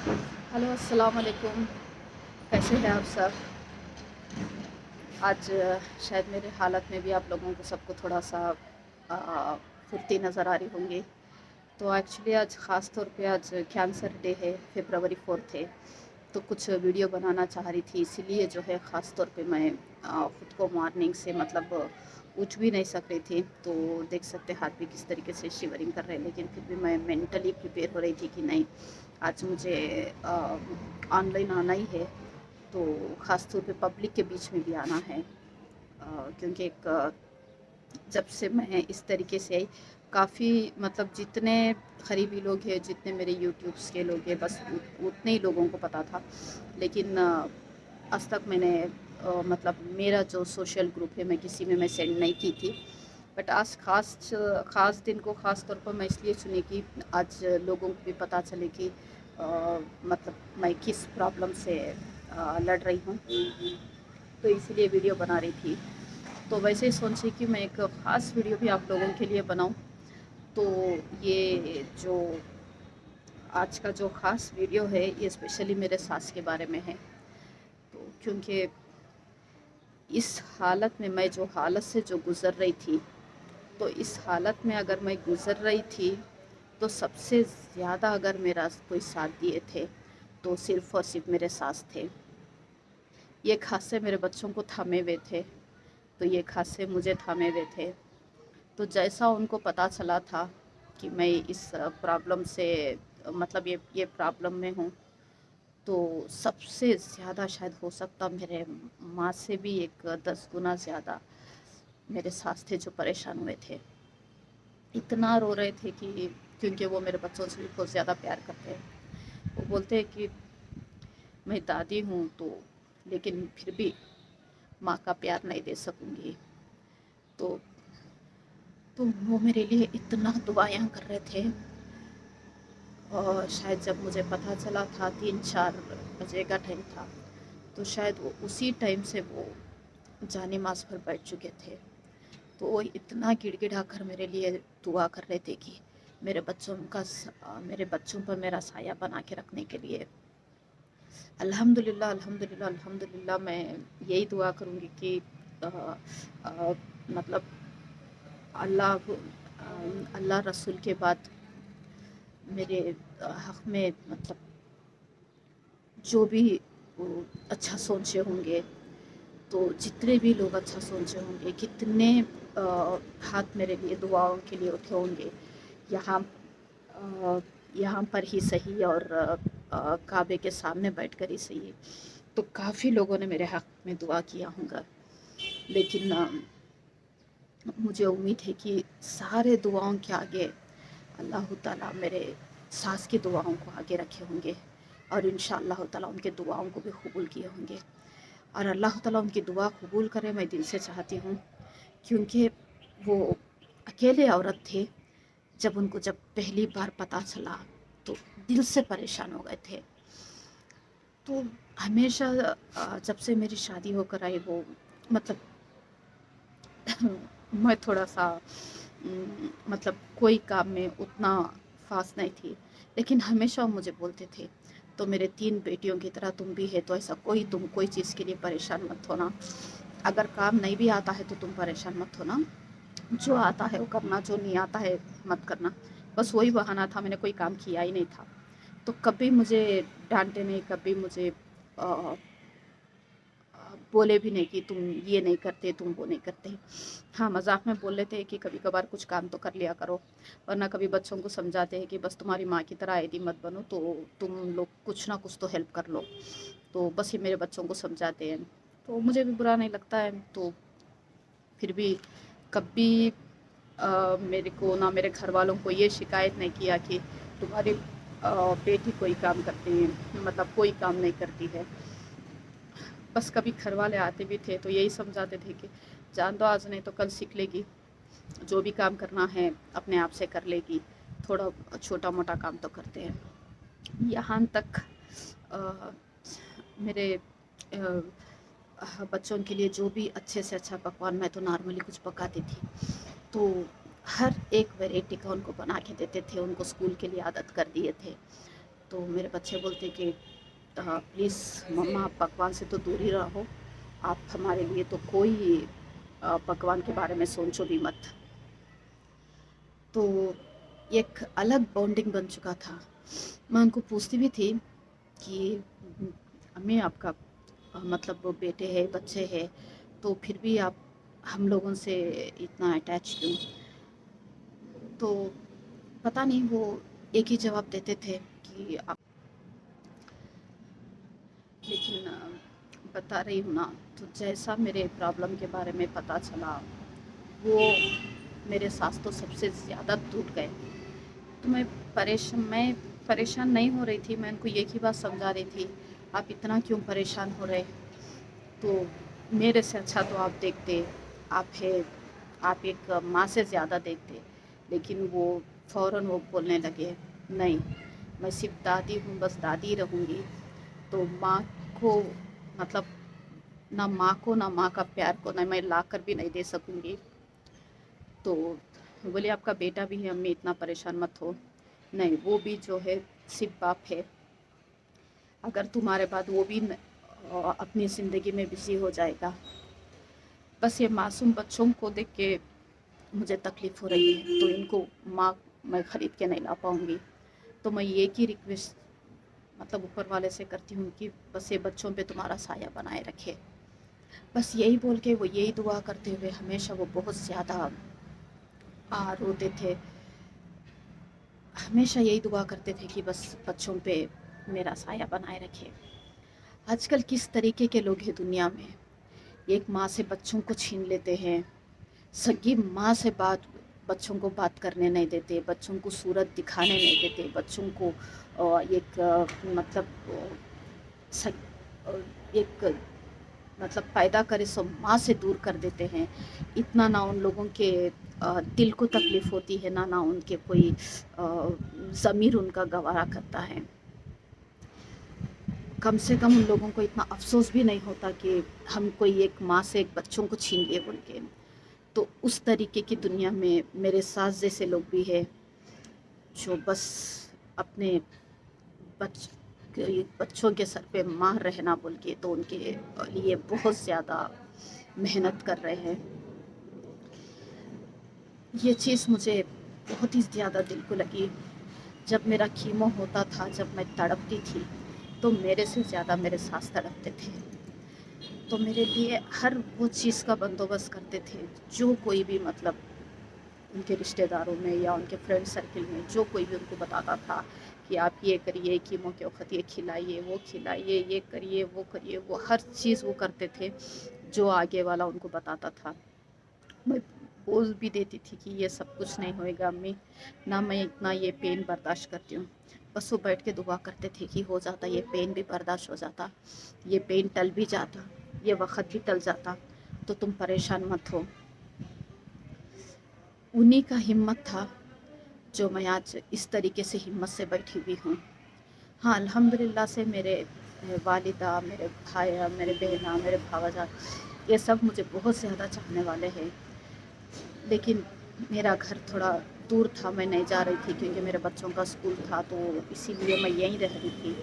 Hello अस्सलाम वालेकुम। कैसे हैं आप सब? आज शायद मेरे हालत में भी आप लोगों को सबको थोड़ा सा फुर्ती नज़र आ रही होंगी। तो एक्चुअली आज ख़ास तौर पे आज कैंसर डे है, फरवरी 4 है। तो कुछ वीडियो बनाना चाह रही थी, इसीलिए जो है ख़ास तौर पे मैं ख़ुद को मॉर्निंग से मतलब उठ भी नहीं सक रही थी। तो देख सकते हाथ भी किस तरीके से शिवरिंग कर रहे हैं, लेकिन फिर भी मैं मेंटली प्रिपेयर हो रही थी कि नहीं, आज मुझे ऑनलाइन आना ही है। तो ख़ास तौर पे पब्लिक के बीच में भी आना है, क्योंकि जब से मैं इस तरीके से आई, काफ़ी मतलब जितने करीबी लोग हैं, जितने मेरे यूट्यूब्स के लोग हैं, बस उतने ही लोगों को पता था। लेकिन आज तक मैंने मतलब मेरा जो सोशल ग्रुप है, मैं किसी में मैं सेंड नहीं की थी। बट आज ख़ास दिन को ख़ास तौर पर मैं इसलिए चुनी कि आज लोगों को भी पता चले कि मतलब मैं किस प्रॉब्लम से लड़ रही हूँ। तो इसीलिए वीडियो बना रही थी। तो वैसे ही सोची कि मैं एक ख़ास वीडियो भी आप लोगों के लिए बनाऊं। तो ये जो आज का जो ख़ास वीडियो है, ये स्पेशली मेरे सास के बारे में है। तो क्योंकि इस हालत में, मैं जो हालत से जो गुज़र रही थी, तो इस हालत में अगर मैं गुज़र रही थी, तो सबसे ज़्यादा अगर मेरा कोई साथ दिए थे, तो सिर्फ़ और सिर्फ मेरे सास थे। ये खासे मेरे बच्चों को थामे हुए थे, तो ये खासे मुझे थामे हुए थे। तो जैसा उनको पता चला था कि मैं इस प्रॉब्लम से मतलब ये प्रॉब्लम में हूँ, तो सबसे ज़्यादा शायद हो सकता मेरे माँ से भी एक 10 गुना ज़्यादा मेरे सास थे जो परेशान हुए थे। इतना रो रहे थे कि क्योंकि वो मेरे बच्चों से भी बहुत ज़्यादा प्यार करते हैं। वो बोलते हैं कि मैं दादी हूँ, तो लेकिन फिर भी माँ का प्यार नहीं दे सकूँगी। तो तो वो मेरे लिए इतना दुआएं कर रहे थे। और शायद जब मुझे पता चला था, 3-4 बजे का टाइम था, तो शायद वो उसी टाइम से वो जाने माज़ पर बैठ चुके थे। तो वो इतना गिड़गिड़ा कर मेरे लिए दुआ कर रहे थे कि मेरे बच्चों पर मेरा साया बना के रखने के लिए। अल्हम्दुलिल्लाह अल्हम्दुलिल्लाह अल्हम्दुलिल्लाह, मैं यही दुआ करूँगी कि आ, आ, मतलब अल्लाह रसूल के बाद मेरे हक़ में मतलब जो भी अच्छा सोचे होंगे, तो जितने भी लोग अच्छा सोचे होंगे, कितने हाथ मेरे लिए दुआओं के लिए उठे होंगे, यहाँ यहाँ पर ही सही और काबे के सामने बैठकर ही सही, तो काफ़ी लोगों ने मेरे हक़ में दुआ किया होगा। लेकिन मुझे उम्मीद है कि सारे दुआओं के आगे अल्लाह ताला मेरे सास की दुआओं को आगे रखे होंगे, और इंशाअल्लाह ताला उनके दुआओं को भी कबूल किए होंगे। और अल्लाह ताला उनकी दुआ कबूल करे, मैं दिल से चाहती हूँ। क्योंकि वो अकेले औरत थे, जब पहली बार पता चला, तो दिल से परेशान हो गए थे। तो हमेशा जब से मेरी शादी होकर आई, वो मतलब मैं थोड़ा सा मतलब कोई काम में उतना फास्ट नहीं थी, लेकिन हमेशा वो मुझे बोलते थे, तो मेरे 3 बेटियों की तरह तुम भी है, तो ऐसा तुम कोई चीज़ के लिए परेशान मत होना। अगर काम नहीं भी आता है तो तुम परेशान मत होना, जो आता है वो करना, जो नहीं आता है मत करना। बस वही बहाना था, मैंने कोई काम किया ही नहीं था। तो कभी मुझे डांटे नहीं, कभी मुझे बोले भी नहीं कि तुम ये नहीं करते, तुम वो नहीं करते। हाँ, मजाक में बोल लेते हैं कि कभी कभार कुछ काम तो कर लिया करो, वरना कभी बच्चों को समझाते हैं कि बस तुम्हारी माँ की तरह ऐदी मत बनो, तो तुम लोग कुछ ना कुछ तो हेल्प कर लो। तो बस ये मेरे बच्चों को समझाते हैं, तो मुझे भी बुरा नहीं लगता है। तो फिर भी कभी मेरे को ना मेरे घर वालों को ये शिकायत नहीं किया कि तुम्हारी बेटी कोई काम करती है, मतलब कोई काम नहीं करती है। बस कभी घर वाले आते भी थे तो यही समझाते थे कि जान दो, आज नहीं तो कल सीख लेगी, जो भी काम करना है अपने आप से कर लेगी, थोड़ा छोटा मोटा काम तो करते हैं। यहाँ तक अ, मेरे बच्चों के लिए जो भी अच्छे से अच्छा पकवान, मैं तो नॉर्मली कुछ पकाती थी, तो हर एक वैरायटी का उनको बना के देते थे, उनको स्कूल के लिए आदत कर दिए थे। तो मेरे बच्चे बोलते कि प्लीज़ मम्मा आप पकवान से तो दूर ही रहो, आप हमारे लिए तो कोई पकवान के बारे में सोचो भी मत। तो एक अलग बॉन्डिंग बन चुका था। मैं उनको पूछती भी थी कि अम्मी आपका मतलब वो बेटे हैं, बच्चे हैं, तो फिर भी आप हम लोगों से इतना अटैच क्यों? तो पता नहीं, वो एक ही जवाब देते थे कि आप, लेकिन बता रही हूँ ना, तो जैसा मेरे प्रॉब्लम के बारे में पता चला, वो मेरे सास तो सबसे ज़्यादा टूट गए। तो मैं परेशान नहीं हो रही थी, मैं उनको एक ही बात समझा रही थी, आप इतना क्यों परेशान हो रहे? तो मेरे से अच्छा तो आप देखते, आप है, आप एक माँ से ज़्यादा देखते। लेकिन वो फ़ौरन वो बोलने लगे, नहीं, मैं सिर्फ दादी हूँ, बस दादी ही रहूँगी। तो माँ को मतलब ना माँ को, ना माँ का प्यार को, ना मैं ला कर भी नहीं दे सकूँगी। तो बोले आपका बेटा भी है अम्मी, इतना परेशान मत हो। नहीं, वो भी जो है सिर्फ बाप है, अगर तुम्हारे बाद वो भी अपनी ज़िंदगी में बिज़ी हो जाएगा। बस ये मासूम बच्चों को देख के मुझे तकलीफ़ हो रही है, तो इनको माँ मैं ख़रीद के नहीं ला पाऊँगी। तो मैं एक ही रिक्वेस्ट मतलब ऊपर वाले से करती हूँ कि बस ये बच्चों पे तुम्हारा साया बनाए रखे। बस यही बोल के वो यही दुआ करते हुए हमेशा वो बहुत ज़्यादा रोते थे। हमेशा यही दुआ करते थे कि बस बच्चों पे मेरा साया बनाए रखे। आजकल किस तरीके के लोग हैं दुनिया में, एक माँ से बच्चों को छीन लेते हैं, सगी माँ से बच्चों को बात करने नहीं देते, बच्चों को सूरत दिखाने नहीं देते, बच्चों को एक मतलब एक मतलब पैदा करे सो माँ से दूर कर देते हैं। इतना ना उन लोगों के दिल को तकलीफ़ होती है, ना उनके कोई ज़मीर उनका गवारा करता है। कम से कम उन लोगों को इतना अफ़सोस भी नहीं होता कि हम कोई एक माँ से एक बच्चों को छीन लिए बोल के। तो उस तरीके की दुनिया में मेरे सास जैसे लोग भी हैं, जो बस अपने बच बच्चों के सर पे माँ रहना बोल के तो उनके लिए बहुत ज़्यादा मेहनत कर रहे हैं। ये चीज़ मुझे बहुत ही ज़्यादा दिल को लगी। जब मेरा कीमो होता था, जब मैं तड़पती थी, तो मेरे से ज़्यादा मेरे सास तड़पते थे। तो मेरे लिए हर वो चीज़ का बंदोबस्त करते थे, जो कोई भी मतलब उनके रिश्तेदारों में या उनके फ्रेंड सर्किल में जो कोई भी उनको बताता था कि आप ये करिए, कीमो के वक़्त ये खिलाइए, वो खिलाइए, ये करिए, वो हर चीज़ वो करते थे, जो आगे वाला उनको बताता था। मैं बोल भी देती थी कि ये सब कुछ नहीं होएगा अम्मी, ना मैं इतना ये पेन बर्दाश्त करती हूँ। बस वो बैठ के दुआ करते थे कि हो जाता, ये पेन भी बर्दाश्त हो जाता, ये पेन टल भी जाता, ये वक़्त भी टल जाता, तो तुम परेशान मत हो। उन्हीं का हिम्मत था जो मैं आज इस तरीके से हिम्मत से बैठी हुई हूँ। हाँ, अल्हम्दुलिल्लाह से मेरे वालिदा, मेरे भाया, मेरे बहना, मेरे भावाजान, ये सब मुझे बहुत ज़्यादा चाहने वाले हैं। लेकिन मेरा घर थोड़ा दूर था, मैं नहीं जा रही थी क्योंकि मेरे बच्चों का स्कूल था, तो इसीलिए मैं यहीं रह रही थी।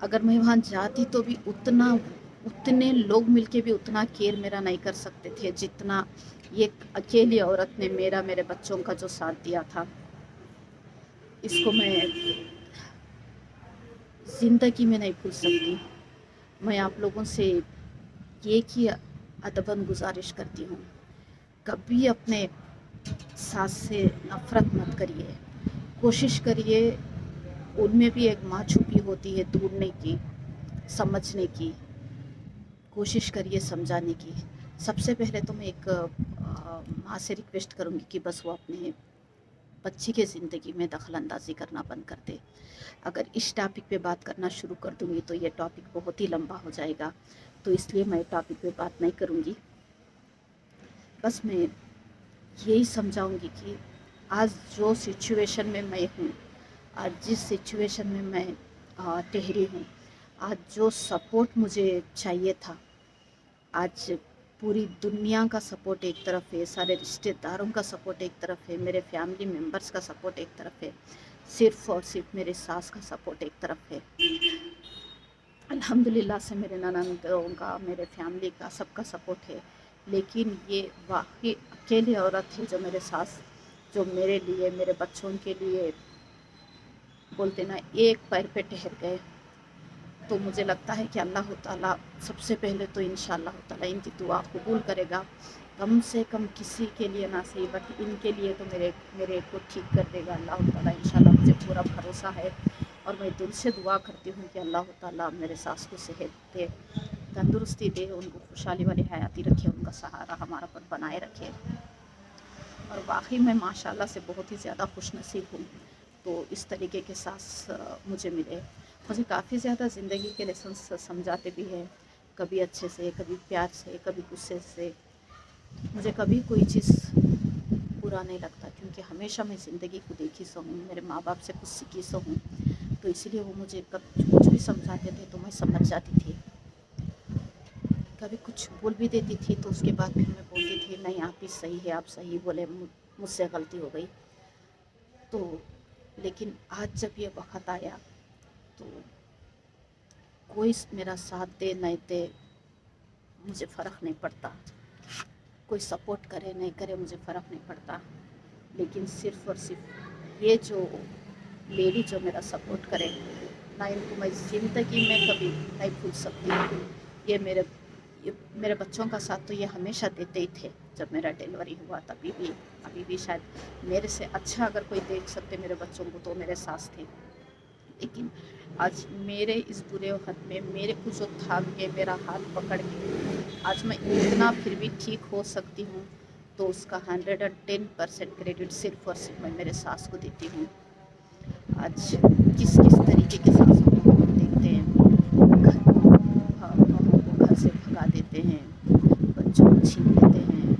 अगर मैं वहाँ जाती तो भी उतने लोग मिलके भी उतना केयर मेरा नहीं कर सकते थे, जितना ये अकेली औरत ने मेरे बच्चों का जो साथ दिया था, इसको मैं ज़िंदगी में नहीं भूल सकती। मैं आप लोगों से एक ही अदबन गुजारिश करती हूँ, कभी अपने सास से नफ़रत मत करिए। कोशिश करिए, उनमें भी एक माँ छुपी होती है ढूँढने की, समझने की। कोशिश करिए समझाने की। सबसे पहले तो मैं एक माँ से रिक्वेस्ट करूँगी कि बस वो अपने बच्ची के ज़िंदगी में दखल अंदाज़ी करना बंद कर दे। अगर इस टॉपिक पे बात करना शुरू कर दूँगी तो ये टॉपिक बहुत ही लंबा हो जाएगा, तो इसलिए मैं टॉपिक पे बात नहीं करूँगी। बस मैं यही समझाऊँगी कि आज जो सिचुएशन में मैं हूँ, आज जिस सिचुएशन में मैं ठहरी हूँ, आज जो सपोर्ट मुझे चाहिए था, आज पूरी दुनिया का सपोर्ट एक तरफ है, सारे रिश्तेदारों का सपोर्ट एक तरफ है, मेरे फैमिली मेम्बर्स का सपोर्ट एक तरफ है, सिर्फ़ और सिर्फ मेरे सास का सपोर्ट एक तरफ है। अल्हम्दुलिल्लाह से मेरे ननंदों का, मेरे फैमिली का, सबका सपोर्ट है। लेकिन ये वाक़ई अकेली औरत है जो मेरे सास, जो मेरे लिए, मेरे बच्चों के लिए बोलते ना एक पैर पे ठहर गए। तो मुझे लगता है कि अल्लाह ताला सबसे पहले तो इंशाअल्लाह ताला इनकी दुआ कबूल करेगा। कम से कम किसी के लिए ना सही बट इनके लिए तो मेरे को ठीक कर देगा अल्लाह ताला इंशाअल्लाह, मुझे पूरा भरोसा है। और मैं दिल से दुआ करती हूँ कि अल्लाह ताला मेरे सास को सेहत दे, तंदुरुस्ती दे, उनको खुशहाली वाली हयाती रखे, उनका सहारा हमारा पर बनाए रखे। और वाकई मैं माशाल्लाह से बहुत ही ज़्यादा खुशनसीब हूँ। तो इस तरीके के सास मुझे मिले। मुझे काफ़ी ज़्यादा ज़िंदगी के लेसन्स समझाते भी हैं, कभी अच्छे से, कभी प्यार से, कभी गुस्से से। मुझे कभी कोई चीज़ बुरा नहीं लगता, क्योंकि हमेशा मैं ज़िंदगी को देखी सो हूँ, मेरे माँ बाप से कुछ सीखी सो हूँ। तो इसलिए वो मुझे कुछ भी समझाते थे तो मैं समझ जाती थी। कभी कुछ बोल भी देती थी तो उसके बाद फिर मैं बोलती थी नहीं आप ही सही है, आप सही बोले, मुझसे गलती हो गई। तो लेकिन आज जब ये वक़्त आया तो कोई मेरा साथ दे नहीं दे मुझे फ़र्क नहीं पड़ता, कोई सपोर्ट करे नहीं करे मुझे फ़र्क नहीं पड़ता। लेकिन सिर्फ़ और सिर्फ ये जो लेडी जो मेरा सपोर्ट करे ना, इनको मैं ज़िंदगी में कभी नहीं भूल सकती। ये मेरे बच्चों का साथ तो ये हमेशा देते ही थे। जब मेरा डिलीवरी हुआ तभी भी, अभी भी शायद मेरे से अच्छा अगर कोई देख सकते मेरे बच्चों को तो मेरे सास थे। लेकिन आज मेरे इस बुरे वक़्त में मेरे को जो थाम के, मेरा हाथ पकड़ के आज मैं इतना फिर भी ठीक हो सकती हूँ, तो उसका 110% क्रेडिट सिर्फ़ और सिर्फ मैं मेरे सास को देती हूँ। आज किस तरीके के सास हम लोग देखते हैं, बहू को घर से भगा देते हैं, बच्चों को छीन लेते हैं,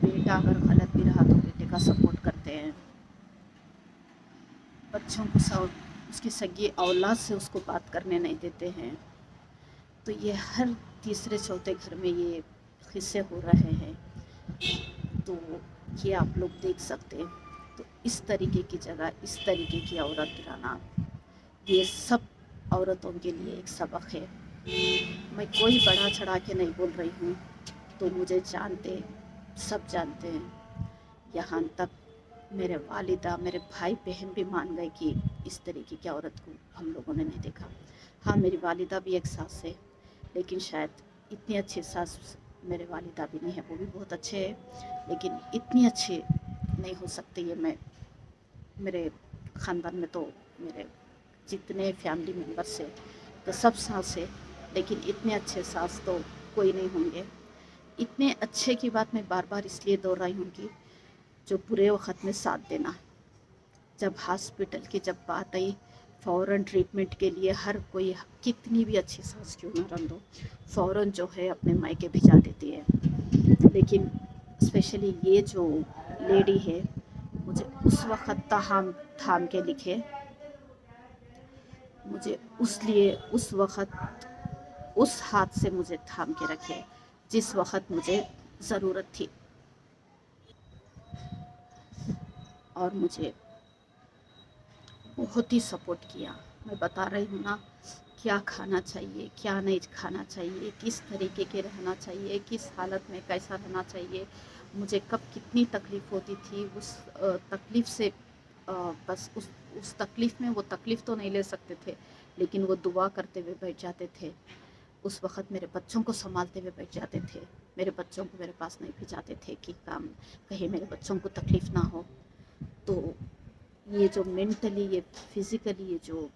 बेटा अगर गलत भी रहा तो बेटे का सपोर्ट करते हैं, बच्चों को उसकी सगी औलाद से उसको बात करने नहीं देते हैं। तो ये हर तीसरे चौथे घर में ये किस्से हो रहे हैं। तो ये आप लोग देख सकते हैं। तो इस तरीके की जगह इस तरीके की औरत गिराना, ये सब औरतों के लिए एक सबक है। मैं कोई बढ़ा चढ़ा के नहीं बोल रही हूँ, तो मुझे जानते, सब जानते हैं। यहाँ तक मेरे वालिदा, मेरे भाई बहन भी मान गए कि इस तरीके की औरत को हम लोगों ने नहीं देखा। हाँ, मेरी वालिदा भी एक सास है, लेकिन शायद इतनी अच्छी सास मेरे वालिदा भी नहीं है। वो भी बहुत अच्छे हैं, लेकिन इतनी अच्छी नहीं हो सकती है। मेरे ख़ानदान में तो मेरे जितने फैमिली मेम्बर्स हैं तो सब सास है, लेकिन इतने अच्छे सास तो कोई नहीं होंगे। इतने अच्छे की बात मैं बार बार इसलिए दोहरा रही हूँ कि जो बुरे वक़्त में साथ देना। जब हॉस्पिटल की जब बात आई, फ़ौरन ट्रीटमेंट के लिए हर कोई, कितनी भी अच्छी सास क्यों ना रह दो, फ़ौरन जो है अपने मायके भिजा देती है। लेकिन स्पेशली ये जो लेडी है, मुझे उस वक़्त थाम के लिखे, मुझे उस वक़्त उस हाथ से मुझे थाम के रखे जिस वक़्त मुझे ज़रूरत थी। और मुझे बहुत ही सपोर्ट किया। मैं बता रही हूँ ना, क्या खाना चाहिए, क्या नहीं खाना चाहिए, किस तरीके के रहना चाहिए, किस हालत में कैसा रहना चाहिए, मुझे कब कितनी तकलीफ़ होती थी, उस तकलीफ़ से बस उस तकलीफ़ में वो तकलीफ़ तो नहीं ले सकते थे, लेकिन वो दुआ करते हुए बैठ जाते थे। उस वक़्त मेरे बच्चों को संभालते हुए बैठ जाते थे। मेरे बच्चों को मेरे पास नहीं भिजाते थे कि काम कहीं मेरे बच्चों को तकलीफ़ ना हो। तो ये जो मेंटली, ये फिज़िकली, ये जो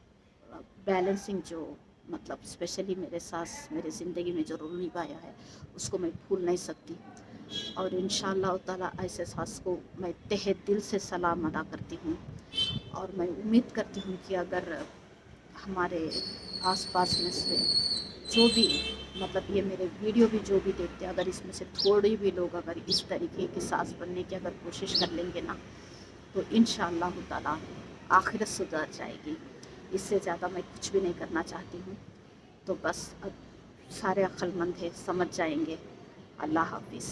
बैलेंसिंग जो मतलब स्पेशली मेरे सास मेरे ज़िंदगी में जो रोल निभाया है, उसको मैं भूल नहीं सकती। और इंशाअल्लाह ताला ऐसे सास को मैं तहे दिल से सलाम अदा करती हूँ। और मैं उम्मीद करती हूँ कि अगर हमारे आसपास में से जो भी मतलब ये मेरे वीडियो भी जो भी देखते हैं, अगर इसमें से थोड़े भी लोग अगर इस तरीके की सास बनने की अगर कोशिश कर लेंगे ना, तो इंशाअल्लाह ताला आखिरत सुधर जाएगी। इससे ज़्यादा मैं कुछ भी नहीं करना चाहती हूँ। तो बस अब सारे अक्लमंद हैं, समझ जाएंगे। अल्लाह हाफिज़।